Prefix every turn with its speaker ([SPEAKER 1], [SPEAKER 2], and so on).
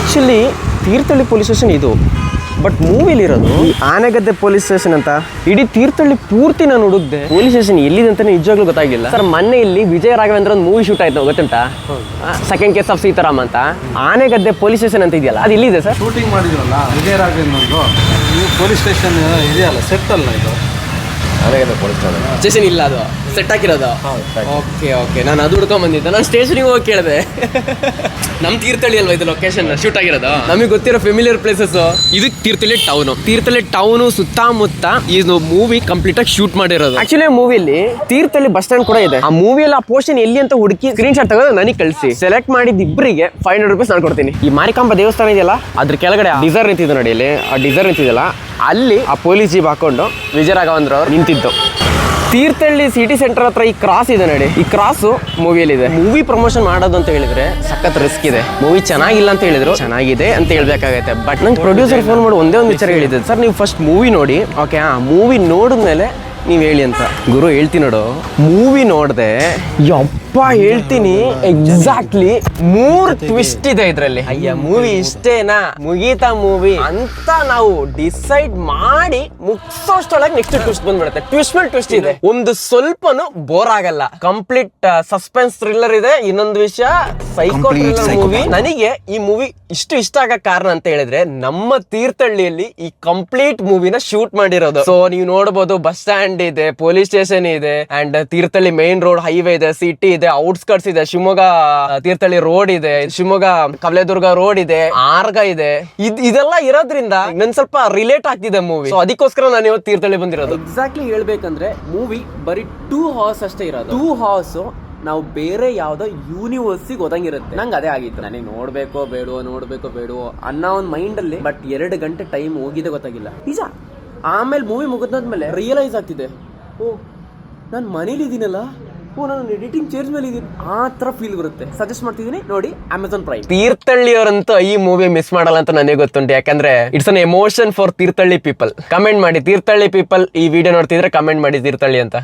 [SPEAKER 1] Actually Thirthahalli police station ಇದು, but ಮೂವಿಲಿರೋದು ಈ ಆನೆಗದ್ದೆ police station ಅಂತ. ಇಡೀ ತೀರ್ಥಹಳ್ಳಿ ಪೂರ್ತಿ ನಾನು ಹುಡುಕ್ದೆ, ಪೊಲೀಸ್ ಸ್ಟೇಷನ್ ಎಲ್ಲಿದೆ ಅಂತ ನಿಜವಾಗ್ಲೂ ಗೊತ್ತಾಗಿಲ್ಲ ಸರ್. ಮೊನ್ನೆ ಇಲ್ಲಿ ವಿಜಯ ರಾಘವೇಂದ್ರ ಒಂದು ಮೂವಿ ಶೂಟ್ ಆಯ್ತು ಗೊತ್ತುಂಟಾ, ಸೆಕೆಂಡ್ ಕೇಸ್ ಆಫ್ ಸೀತಾರಾಮ್ ಅಂತ. ಆನೆಗದ್ದೆ ಪೊಲೀಸ್ ಸ್ಟೇಷನ್ ಅಂತ ಇದೆಯಲ್ಲ, ಅದು ಇಲ್ಲಿದೆ ಸರ್.
[SPEAKER 2] ಶೂಟಿಂಗ್ ಮಾಡಿದ್ವಲ್ಲ ವಿಜಯ ರಾಘವೇಂದ್ರ ಪೊಲೀಸ್ ಸ್ಟೇಷನ್ ಇದೆಯಲ್ಲ, ಸೆಟ್ ಅಲ್ಲ ಇದು.
[SPEAKER 1] ಆನೆಗದ್ದೆ ಪೊಲೀಸ್ ಸ್ಟೇಷನ್ ಇಲ್ಲ, ಅದು ಸೆಟ್ ಹಾಕಿರೋದು. ಓಕೆ ಓಕೆ, ನಾನು ಅದು ಹುಡ್ಕೊಂಡ್ ಬಂದಿದ್ದೆ. ನಾನು ಸ್ಟೇಷನಿಗೆ ಹೋಗಿ ಕೇಳಿದೆ. ನಮ್ಮ ತೀರ್ಥಹಳ್ಳಿ ಅಲ್ವಾ ಇದು ಲೊಕೇಶನ್ ಶೂಟ್ ಆಗಿರೋದು? ನಮಗೆ ಗೊತ್ತಿರೋ ಫೆಮಿಲಿಯರ್ ಪ್ಲೇಸಸ್ ಇದು ತೀರ್ಥಹಳ್ಳಿ ಟೌನು. ತೀರ್ಥಹಳ್ಳಿ ಟೌನು ಸುತ್ತಮುತ್ತ ಇದು ಮೂವಿ ಕಂಪ್ಲೀಟ್ ಆಗಿ ಶೂಟ್ ಮಾಡಿರೋದು. ಆಕ್ಚುಲಿ ಮೂವಿಲಿ ತೀರ್ಥಹಳ್ಳಿ ಬಸ್ ಸ್ಟ್ಯಾಂಡ್ ಕೂಡ ಇದೆ. ಆ ಮೂವಿಯಲ್ಲಿ ಆ ಪೋರ್ಷನ್ ಎಲ್ಲಿ ಅಂತ ಹುಡುಕಿ ಸ್ಕ್ರೀನ್ ಶಾಟ್ ತೆಗೆದು ನನಗೆ ಕಳಿಸಿ. ಸೆಲೆಕ್ಟ್ ಮಾಡಿದ ಇಬ್ಬರಿಗೆ 500 ರೂಪೀಸ್ ನಾನು ಕೊಡ್ತೀನಿ. ಈ ಮಾರಿಕಾಂಬ ದೇವಸ್ಥಾನ ಇದೆಯಲ್ಲ, ಅದ್ರ ಕೆಳಗಡೆ ಡಿಸೈರ್ ನಿಂತಿದ್ದು ನೋಡಿ, ಇಲ್ಲಿ ಆ ಡಿಸೈರ್ ನಿಂತಿದೆಯಲ್ಲ, ಅಲ್ಲಿ ಆ ಪೊಲೀಸ್ ಜೀಪ್ ಹಾಕೊಂಡು ವಿಜಯ ರಾಘವೇಂದ್ರ ಅವರು ನಿಂತಿದ್ದು. ತೀರ್ಥಹಳ್ಳಿ ಸಿಟಿ ಸೆಂಟರ್ ಹತ್ರ ಈ ಕ್ರಾಸ್ ಇದೆ ನೋಡಿ, ಈ ಕ್ರಾಸು ಮೂವಿಯಲ್ಲಿದೆ. ಮೂವಿ ಪ್ರಮೋಷನ್ ಮಾಡೋದು ಅಂತ ಹೇಳಿದ್ರೆ ಸಖತ್ ರಿಸ್ಕ್ ಇದೆ. ಮೂವಿ ಚೆನ್ನಾಗಿಲ್ಲ ಅಂತ ಹೇಳಿದ್ರು ಚೆನ್ನಾಗಿದೆ ಅಂತ ಹೇಳ್ಬೇಕಾಗತ್ತೆ. ಬಟ್ ನಂಗೆ ಪ್ರೊಡ್ಯೂಸರ್ ಫೋನ್ ಮಾಡಿ ಒಂದೇ ಒಂದು ವಿಚಾರ ಹೇಳಿದ್ದೆ, ಸರ್ ನೀವು ಫಸ್ಟ್ ಮೂವಿ ನೋಡಿ, ಓಕೆ ಆ ಮೂವಿ ನೋಡಿದ್ಮೇಲೆ ನೀವು ಹೇಳಿ ಅಂತ. ಗುರು ಹೇಳ್ತೀನಿ ನೋಡು, ಮೂವಿ ನೋಡ್ದೆ ಯಪ್ಪ ಹೇಳ್ತೀನಿ, ಎಕ್ಸಾಕ್ಟ್ಲಿ 3 ಟ್ವಿಸ್ಟ್ ಇದೆ ಇದ್ರಲ್ಲಿ. ಅಯ್ಯ ಮೂವಿ ಇಷ್ಟೇನಾ, ಮುಗೀತಾ ಮೂವಿ ಅಂತ ನಾವು ಡಿಸೈಡ್ ಮಾಡಿ ಮುಗಿಸೋಷ್ಟೊಳಗೆ ನೆಕ್ಸ್ಟ್ ಟ್ವಿಸ್ಟ್ ಬಂದ್ಬಿಡುತ್ತೆ. ಟ್ವಿಸ್ಟ್ ಮೇಲೆ ಟ್ವಿಸ್ಟ್ ಇದೆ, ಒಂದು ಸ್ವಲ್ಪನು ಬೋರ್ ಆಗಲ್ಲ. ಕಂಪ್ಲೀಟ್ ಸಸ್ಪೆನ್ಸ್ ಥ್ರಿಲ್ಲರ್ ಇದೆ. ಇನ್ನೊಂದು ವಿಷಯ, ಸೈಕೋ ಥ್ರಿಲ್ಲರ್ ಮೂವಿ. ನನಗೆ ಈ ಮೂವಿ ಇಷ್ಟ ಆಗಕ್ಕೆ ಕಾರಣ ಅಂತ ಹೇಳಿದ್ರೆ, ನಮ್ಮ ತೀರ್ಥಹಳ್ಳಿಯಲ್ಲಿ ಈ ಕಂಪ್ಲೀಟ್ ಮೂವಿನ ಶೂಟ್ ಮಾಡಿರೋದು. ಸೊ ನೀವು ನೋಡಬಹುದು, ಬಸ್ ಸ್ಟ್ಯಾಂಡ್ ಇದೆ, ಪೊಲೀಸ್ ಸ್ಟೇಷನ್ ಇದೆ, and Thirthahalli main road, highway ಇದೆ, ಸಿಟಿ ಇದೆ, ಔಟ್ಸ್ಕರ್ಟ್ಸ್ ಇದೆ, ಶಿವಮೊಗ್ಗ ತೀರ್ಥಹಳ್ಳಿ ರೋಡ್ ಇದೆ, ಶಿವಮೊಗ್ಗ ಕವಲೇದುರ್ಗ ರೋಡ್ ಇದೆ, ಆರ್ಗ ಇದೆ. ಇದೆಲ್ಲ ಇರೋದ್ರಿಂದ ನನ್ ಸ್ವಲ್ಪ ರಿಲೇಟ್ ಆಗ್ತಿದೆ ಮೂವಿ. ಸೊ ಅದಕ್ಕೋಸ್ಕರ ನಾನು ಇವತ್ತು ತೀರ್ಥಹಳ್ಳಿ ಬಂದಿರೋದು. ಎಕ್ಸಾಕ್ಟ್ಲಿ ಹೇಳ್ಬೇಕಂದ್ರೆ ಮೂವಿ ಬರೀ 2 hours ಅಷ್ಟೇ ಇರೋದು. 2 hours ನಾವು ಬೇರೆ ಯಾವ್ದೋ ಯೂನಿವರ್ಸಿಗೆ ಹೋದಂಗಿರುತ್ತೆ. ನಂಗೆ ಅದೇ ಆಗಿತ್ತು. ನನಗೆ ನೋಡ್ಬೇಕೋ ಬೇಡವೋ ಅನ್ನೋ ಒಂದು ಮೈಂಡ್ ಅಲ್ಲಿ. ಬಟ್ 2 ಗಂಟೆ ಟೈಮ್ ಹೋಗಿದೆ ಗೊತ್ತಾಗಿಲ್ಲ ನಿಜ. ಆಮೇಲೆ ಮೂವಿ ಮುಗಿದಾದ್ಮೇಲೆ ರಿಯಲೈಸ್ ಆಗ್ತಿದೆ, ಓ ನಾನು ಮನೇಲಿ ಇದೀನಲ್ಲ, ಓ ನಾನು ಎಡಿಟಿಂಗ್ ಚೇರ್ಸ್ ಮೇಲೆ ಇದೀನಿ, ಆ ತರ ಫೀಲ್ ಬರುತ್ತೆ. ಸಜೆಸ್ಟ್ ಮಾಡ್ತಿದ್ದೀನಿ ನೋಡಿ, ಅಮೆಝಾನ್ ಪ್ರೈಮ್. ತೀರ್ಥಹಳ್ಳಿಯವರಂತೂ ಈ ಮೂವಿ ಮಿಸ್ ಮಾಡಲ್ಲ ಅಂತ ನನಗೆ ಗೊತ್ತುಂಟು, ಯಾಕಂದ್ರೆ it's an emotion for Thirthahalli people. Comment ಮಾಡಿ ತೀರ್ಥಹಳ್ಳಿ ಪೀಪಲ್ ಈ ವಿಡಿಯೋ ನೋಡ್ತಿದ್ರೆ ಕಮೆಂಟ್ ಮಾಡಿ ತೀರ್ಥಹಳ್ಳಿ ಅಂತ.